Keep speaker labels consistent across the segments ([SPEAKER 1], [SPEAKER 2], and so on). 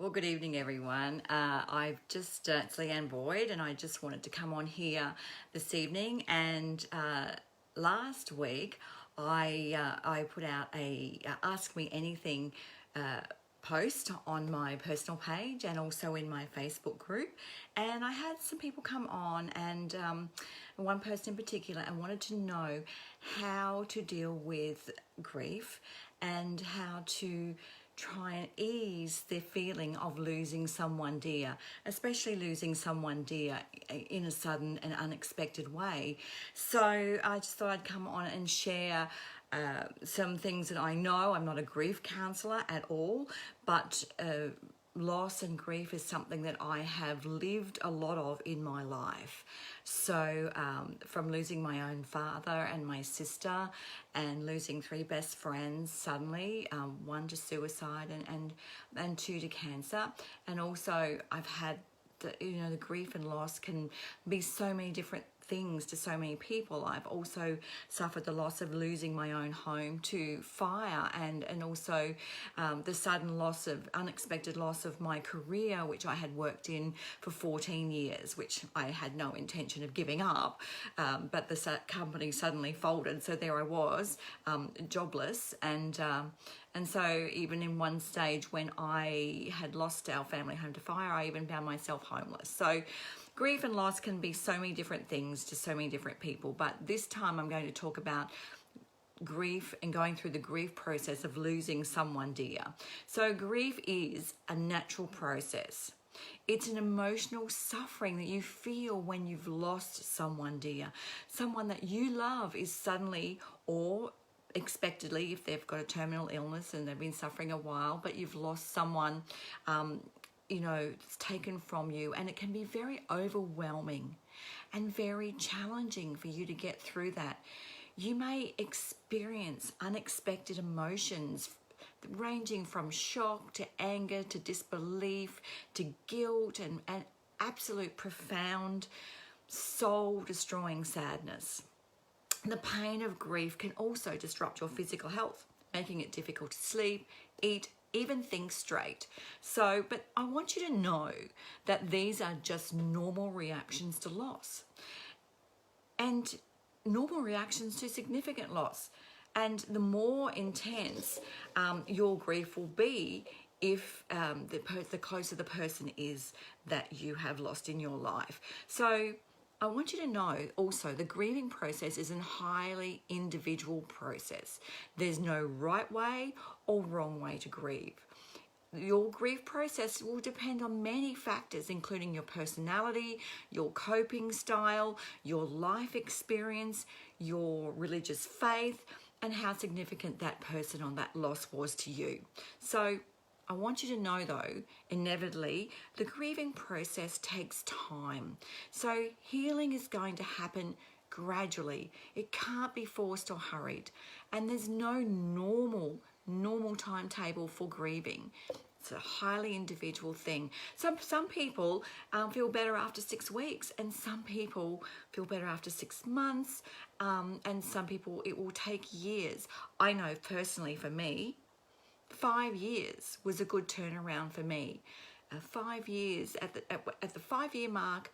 [SPEAKER 1] Well, good evening, everyone. It's Leanne Boyd, and I just wanted to come on here this evening. And last week, I put out a Ask Me Anything post on my personal page and also in my Facebook group. And I had some people come on, and one person in particular, and wanted to know how to deal with grief and how to try and ease the feeling of losing someone dear, especially losing someone dear in a sudden and unexpected way. So I just thought I'd come on and share some things that I know. I'm not a grief counsellor at all, but loss and grief is something that I have lived a lot of in my life. So from losing my own father and my sister, and losing 3 best friends suddenly, 1 to suicide and 2 to cancer, and also I've had the grief and loss can be so many different things to so many people. I've also suffered the loss of losing my own home to fire, and also the sudden unexpected loss of my career, which I had worked in for 14 years, which I had no intention of giving up, but the company suddenly folded, so there I was, jobless, and so even in one stage when I had lost our family home to fire, I even found myself homeless. So grief and loss can be so many different things to so many different people, but this time I'm going to talk about grief and going through the grief process of losing someone dear. So grief is a natural process. It's an emotional suffering that you feel when you've lost someone dear. Someone that you love is suddenly or expectedly, if they've got a terminal illness and they've been suffering a while, but you've lost someone it's taken from you, and it can be very overwhelming and very challenging for you to get through that. You may experience unexpected emotions ranging from shock to anger to disbelief to guilt and absolute profound soul-destroying sadness. The pain of grief can also disrupt your physical health, making it difficult to sleep, eat, even think straight. But I want you to know that these are just normal reactions to loss and normal reactions to significant loss. And the more intense your grief will be if the closer the person is that you have lost in your life. So I want you to know also the grieving process is a highly individual process. There's no right way or wrong way to grieve. Your grief process will depend on many factors, including your personality, your coping style, your life experience, your religious faith, and how significant that person or that loss was to you. So I want you to know, though, inevitably, the grieving process takes time. So healing is going to happen gradually. It can't be forced or hurried. And there's no normal timetable for grieving. It's a highly individual thing. Some people feel better after 6 weeks, and some people feel better after 6 months, and some people it will take years. I know personally for me, 5 years was a good turnaround for me. 5 years, at the 5-year mark,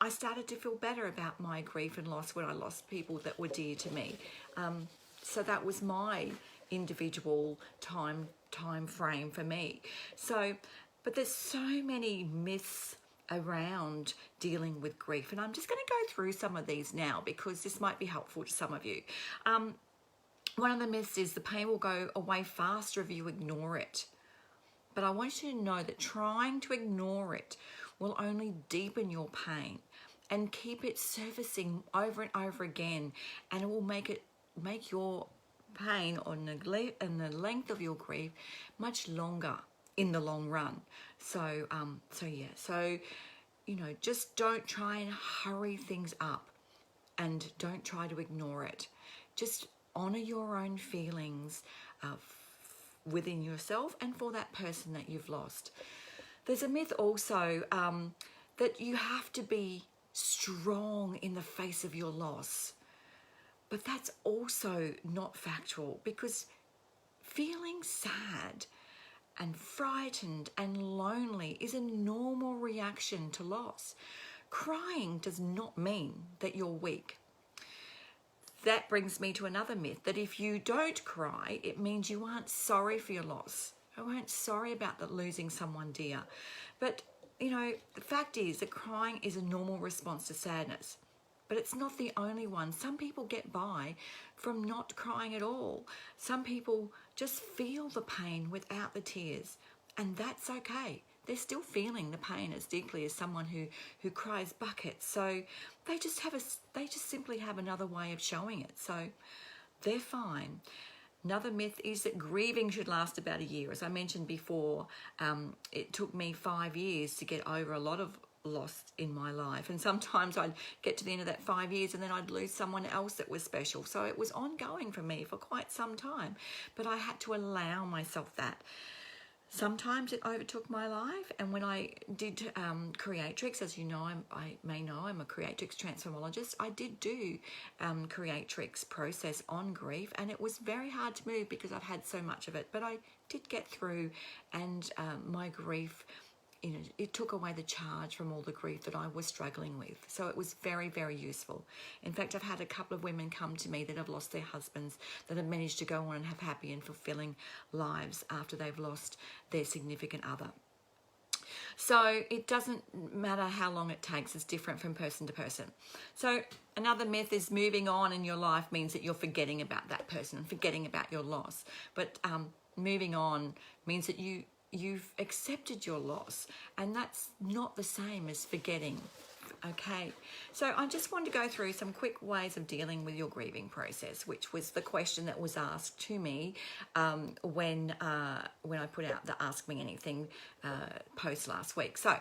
[SPEAKER 1] I started to feel better about my grief and loss when I lost people that were dear to me. So that was my individual time frame for me. But there's so many myths around dealing with grief, and I'm just going to go through some of these now because this might be helpful to some of you. One of the myths is the pain will go away faster if you ignore it. But I want you to know that trying to ignore it will only deepen your pain and keep it surfacing over and over again, and it will make your pain and the length of your grief much longer in the long run. So just don't try and hurry things up, and don't try to ignore it. Just honor your own feelings within yourself and for that person that you've lost. There's a myth also that you have to be strong in the face of your loss. But that's also not factual, because feeling sad and frightened and lonely is a normal reaction to loss. Crying does not mean that you're weak. That brings me to another myth, that if you don't cry, it means you aren't sorry for your loss. You aren't sorry about losing someone dear. But, you know, the fact is that crying is a normal response to sadness. But it's not the only one. Some people get by from not crying at all. Some people just feel the pain without the tears, and that's okay. They're still feeling the pain as deeply as someone who cries buckets. So they just simply have another way of showing it. So they're fine. Another myth is that grieving should last about a year. As I mentioned before, it took me 5 years to get over a lot of loss in my life, and sometimes I'd get to the end of that 5 years and then I'd lose someone else that was special. So it was ongoing for me for quite some time, but I had to allow myself that. Sometimes it overtook my life, and when I did creatrix, as you know, I may know, I'm a creatrix transformologist. I did do creatrix process on grief, and it was very hard to move because I've had so much of it, but I did get through, and my grief, you know, it took away the charge from all the grief that I was struggling with. So it was very, very useful. In fact, I've had a couple of women come to me that have lost their husbands, that have managed to go on and have happy and fulfilling lives after they've lost their significant other. So it doesn't matter how long it takes. It's different from person to person. So another myth is moving on in your life means that you're forgetting about that person and forgetting about your loss. But moving on means that you've accepted your loss, and that's not the same as forgetting. Okay, so I just wanted to go through some quick ways of dealing with your grieving process, which was the question that was asked to me when I put out the Ask Me Anything post last week. So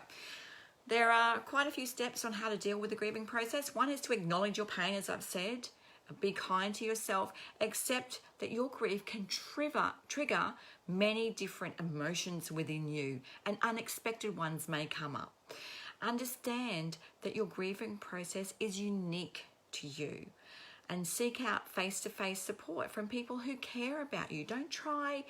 [SPEAKER 1] there are quite a few steps on how to deal with the grieving process. One is to acknowledge your pain, as I've said. Be kind to yourself. Accept that your grief can trigger many different emotions within you, and unexpected ones may come up. Understand that your grieving process is unique to you, and seek out face-to-face support from people who care about you. Don't try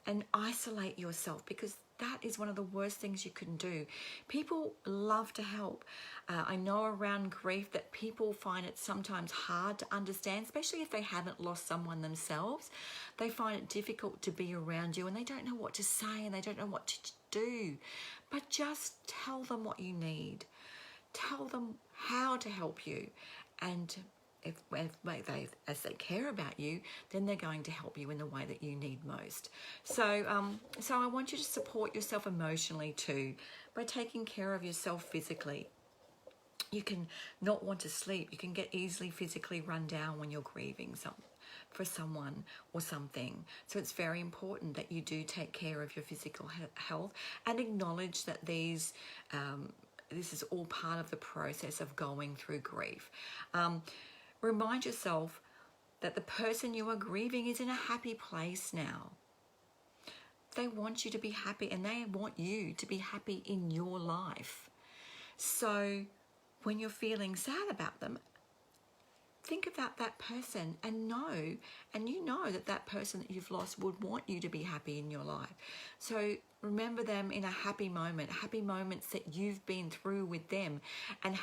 [SPEAKER 1] and isolate yourself, because that is one of the worst things you can do. People love to help. I know around grief that people find it sometimes hard to understand, especially if they haven't lost someone themselves. They find it difficult to be around you, and they don't know what to say, and they don't know what to do. But just tell them what you need. Tell them how to help you, and as they care about you, then they're going to help you in the way that you need most. So I want you to support yourself emotionally too, by taking care of yourself physically. You can not want to sleep. You can get easily physically run down when you're grieving for someone or something. So it's very important that you do take care of your physical health, and acknowledge that this is all part of the process of going through grief. Remind yourself that the person you are grieving is in a happy place now. They want you to be happy, and they want you to be happy in your life. So when you're feeling sad about them, think about that person, and you know that person that you've lost would want you to be happy in your life. So remember them in a happy moment, happy moments that you've been through with them, and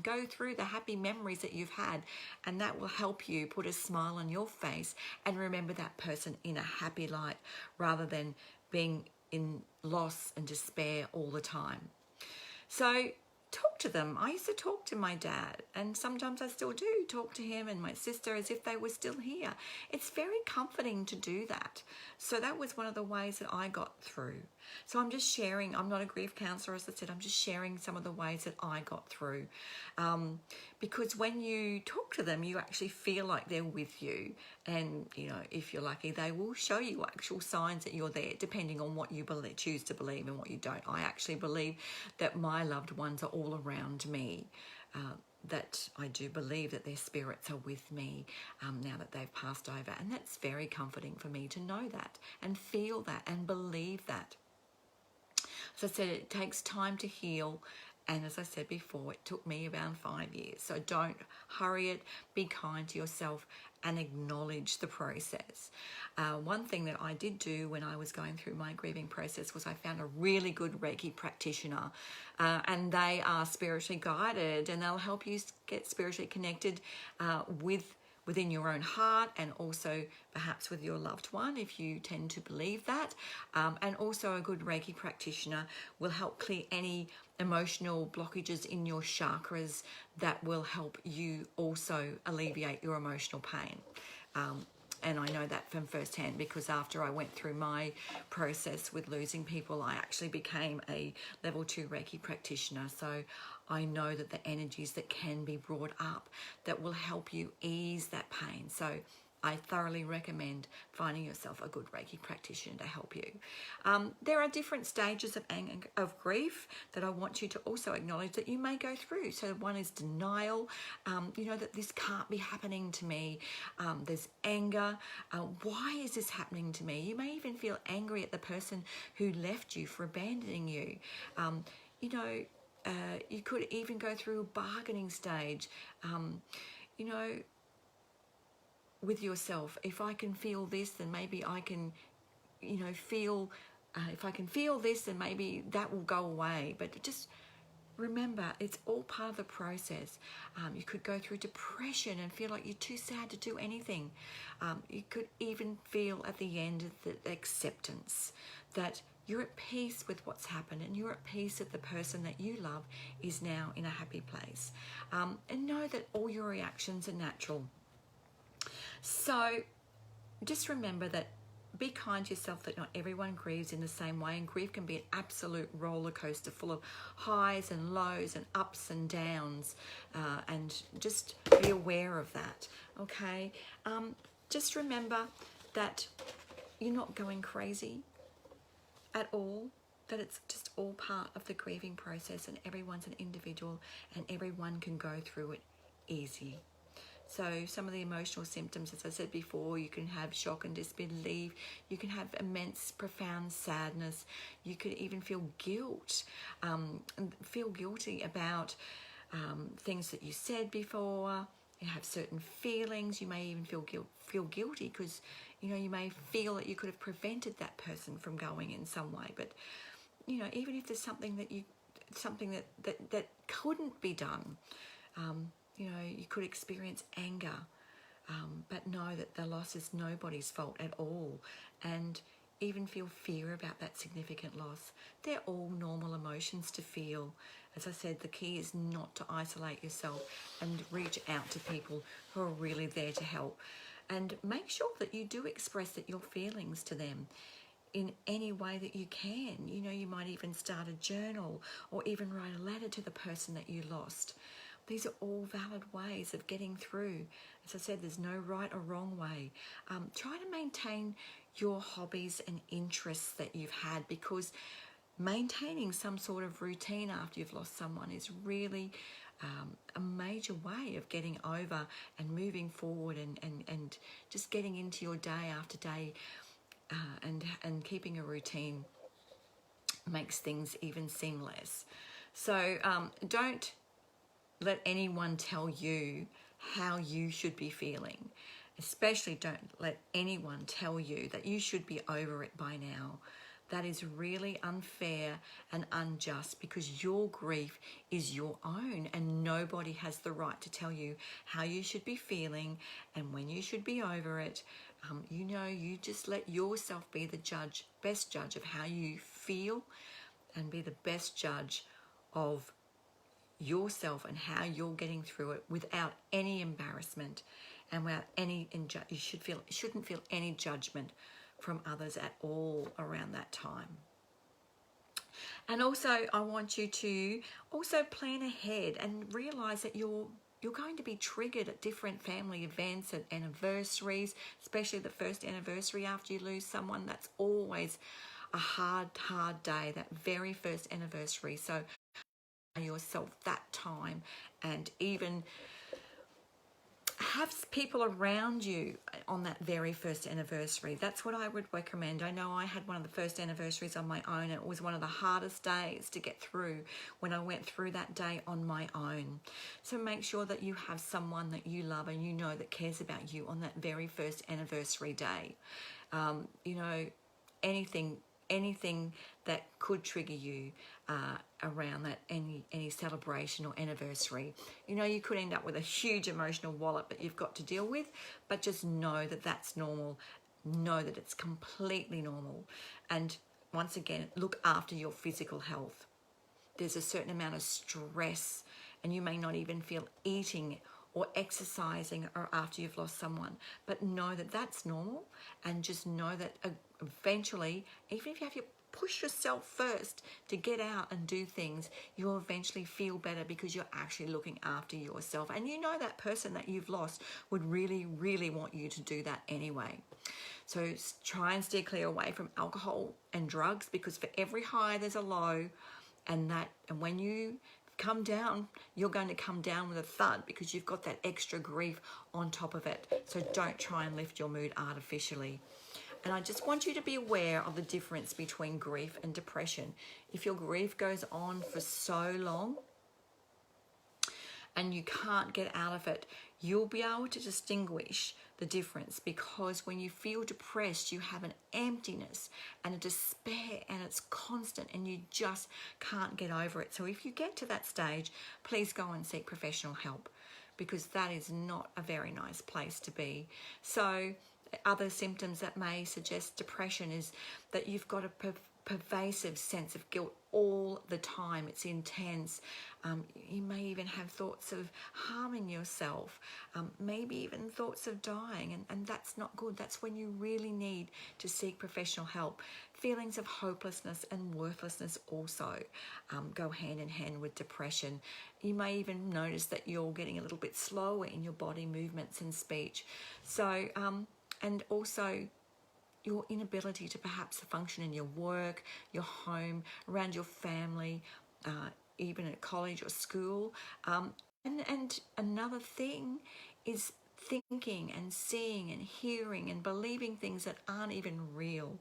[SPEAKER 1] go through the happy memories that you've had, and that will help you put a smile on your face and remember that person in a happy light, rather than being in loss and despair all the time. So talk to them. I used to talk to my dad, and sometimes I still do talk to him and my sister as if they were still here. It's very comforting to do that. So that was one of the ways that I got through. So I'm just sharing. I'm not a grief counselor, as I said. I'm just sharing some of the ways that I got through. Because when you talk to them, you actually feel like they're with you. And, you know, if you're lucky, they will show you actual signs that you're there, depending on what you choose to believe and what you don't. I actually believe that my loved ones are all around me. That I do believe that their spirits are with me now that they've passed over. And that's very comforting for me to know that, and feel that, and believe that. As I said, it takes time to heal, And as I said before, it took me around 5 years. So don't hurry it. Be kind to yourself and acknowledge the process. One thing that I did do when I was going through my grieving process was I found a really good Reiki practitioner, and they are spiritually guided, and they'll help you get spiritually connected within your own heart, and also perhaps with your loved one if you tend to believe that. And also a good Reiki practitioner will help clear any emotional blockages in your chakras that will help you also alleviate your emotional pain. And I know that from firsthand, because after I went through my process with losing people, I actually became a level 2 Reiki practitioner. So I know that the energies that can be brought up that will help you ease that pain. So I thoroughly recommend finding yourself a good Reiki practitioner to help you. There are different stages of grief that I want you to also acknowledge that you may go through. So one is denial, that this can't be happening to me. There's anger. Why is this happening to me? You may even feel angry at the person who left you for abandoning you. You could even go through a bargaining stage. With yourself, if I can feel this, then maybe I can, feel, if I can feel this, then maybe that will go away. But just remember, it's all part of the process. You could go through depression and feel like you're too sad to do anything. You could even feel at the end the acceptance that you're at peace with what's happened, and you're at peace that the person that you love is now in a happy place. And know that all your reactions are natural. So just remember that, be kind to yourself, that not everyone grieves in the same way, and grief can be an absolute roller coaster full of highs and lows and ups and downs, and just be aware of that, okay? Just remember that you're not going crazy at all, that it's just all part of the grieving process, and everyone's an individual and everyone can go through it easy. So some of the emotional symptoms, as I said before, you can have shock and disbelief, you can have immense, profound sadness, you could even feel guilt, and feel guilty about things that you said before. You have certain feelings. You may even feel guilty because you may feel that you could have prevented that person from going in some way. But even if there's something that couldn't be done. You could experience anger, but know that the loss is nobody's fault at all, and even feel fear about that significant loss. They're all normal emotions to feel. As I said, the key is not to isolate yourself and reach out to people who are really there to help. And make sure that you do express your feelings to them in any way that you can. You might even start a journal or even write a letter to the person that you lost. These are all valid ways of getting through. As I said, there's no right or wrong way. Try to maintain your hobbies and interests that you've had, because maintaining some sort of routine after you've lost someone is really a major way of getting over and moving forward, and just getting into your day after day, and keeping a routine makes things even seamless. So don't let anyone tell you how you should be feeling. Especially don't let anyone tell you that you should be over it by now. That is really unfair and unjust, because your grief is your own, and nobody has the right to tell you how you should be feeling and when you should be over it. You just let yourself be the best judge of how you feel, and be the best judge of yourself and how you're getting through it without any embarrassment and without any you shouldn't feel any judgment from others at all around that time. And also, I want you to also plan ahead and realize that you're going to be triggered at different family events and anniversaries, especially the first anniversary after you lose someone. That's always a hard day, that very first anniversary. So yourself that time, and even have people around you on that very first anniversary. That's what I would recommend. I know I had one of the first anniversaries on my own. It was one of the hardest days to get through when I went through that day on my own. So make sure that you have someone that you love and you know that cares about you on that very first anniversary day. You know, anything that could trigger you around that any celebration or anniversary. You know, you could end up with a huge emotional wallop that you've got to deal with, but just know that that's normal. Know that it's completely normal. And once again, look after your physical health. There's a certain amount of stress, and you may not even feel eating or exercising or after you've lost someone, but know that that's normal, and just know that eventually, even if you have to push yourself first to get out and do things, you'll eventually feel better because you're actually looking after yourself, and you know that person that you've lost would really, really want you to do that anyway. So try and steer clear away from alcohol and drugs, because for every high there's a low, and when you come down, you're going to come down with a thud because you've got that extra grief on top of it. So don't try and lift your mood artificially. And I just want you to be aware of the difference between grief and depression. If your grief goes on for so long and you can't get out of it, you'll be able to distinguish the difference, because when you feel depressed, you have an emptiness and a despair, and it's constant and you just can't get over it. So if you get to that stage, please go and seek professional help, because that is not a very nice place to be. So other symptoms that may suggest depression is that you've got a pervasive sense of guilt all the time. It's intense. You may even have thoughts of harming yourself, maybe even thoughts of dying, and that's not good. That's when you really need to seek professional help. Feelings of hopelessness and worthlessness also go hand in hand with depression. You may even notice that you're getting a little bit slower in your body movements and speech. So, and also your inability to perhaps function in your work, your home, around your family, even at college or school. And another thing is thinking and seeing and hearing and believing things that aren't even real.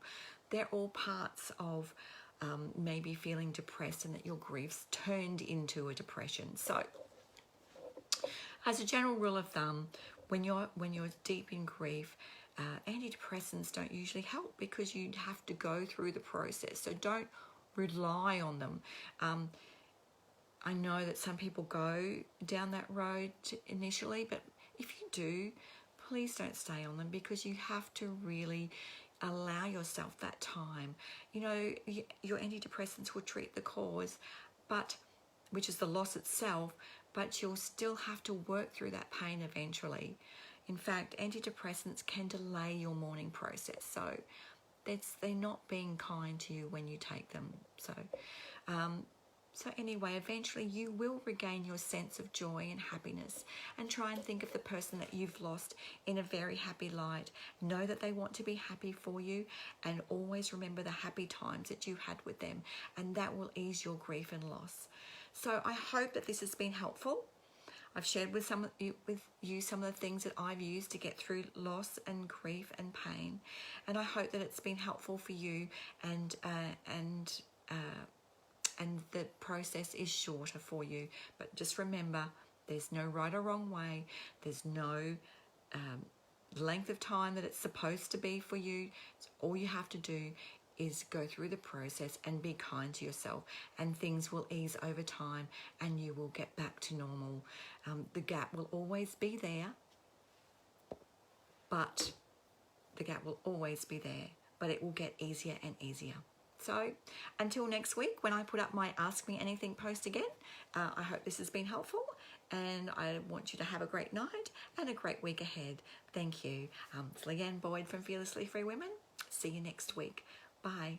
[SPEAKER 1] They're all parts of maybe feeling depressed, and that your grief's turned into a depression. So as a general rule of thumb, when you're deep in grief, antidepressants don't usually help, because you have to go through the process. So don't rely on them. I know that some people go down that road initially, but if you do, please don't stay on them, because you have to really allow yourself that time. You know, your antidepressants will treat the cause, which is the loss itself, but you'll still have to work through that pain eventually. In fact, antidepressants can delay your mourning process, so they're not being kind to you when you take them. So anyway, eventually you will regain your sense of joy and happiness, and try and think of the person that you've lost in a very happy light. Know that they want to be happy for you, and always remember the happy times that you had with them, and that will ease your grief and loss. So I hope that this has been helpful. I've shared with you some of the things that I've used to get through loss and grief and pain, and I hope that it's been helpful for you, and the process is shorter for you. But just remember, there's no right or wrong way. There's no length of time that it's supposed to be for you. So all you have to do is go through the process and be kind to yourself, and things will ease over time, and you will get back to normal. The gap will always be there, but it will get easier and easier. So until next week, when I put up my Ask Me Anything post again, I hope this has been helpful, and I want you to have a great night and a great week ahead. Thank you. It's Leanne Boyd from Fearlessly Free Women. See you next week. Bye.